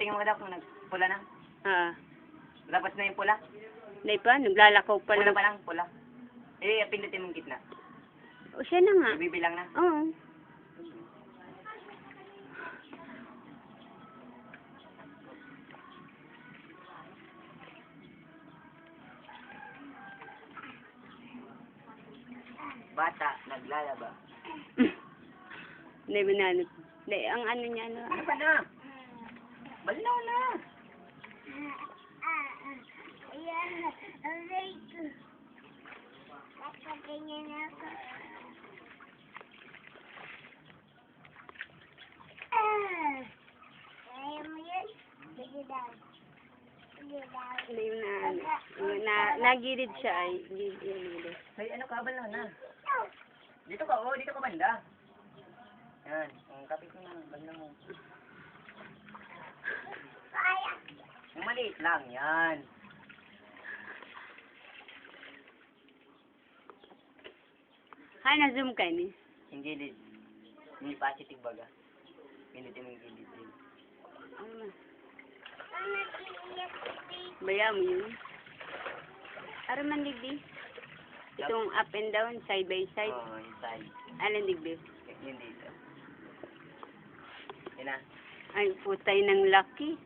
tingin mo daw kung nagpula na. Ah. Labas na yung pula. Hindi pa, naglalakaw pa Pula lang. pa lang, pula. Eh, pindutin mong gitna. O, siya na nga. Ibibilang na. Oo. Bata, naglalaba. Hindi, binanot. Hindi, ang ano niya, ano. Ano pa na? Balinaw na. Ayan, aray ko. Nakaganyan ako. Ayaw mo yun? Sige daw. Sige daw. Hindi, nagilid siya ay. Gilid. Ay, ano ka? Balinaw na. Dito ka, oh. Dito ka banda. Yan. Ang kapit mo na. Balinaw mo. Kaya. Yung maliit lang. Yan. Ha, na-zoom ka ni. Yung gilid. Yung positive baga. Pindutin mo yung gilid din. Ano? Ang nag-iiyak si Pete. Baya mo yun. Ara man digdi. Itong up and down, side by side. Oo, yung side. Anong digdi? Yun dito. Yun na. Ay, putay ng lucky.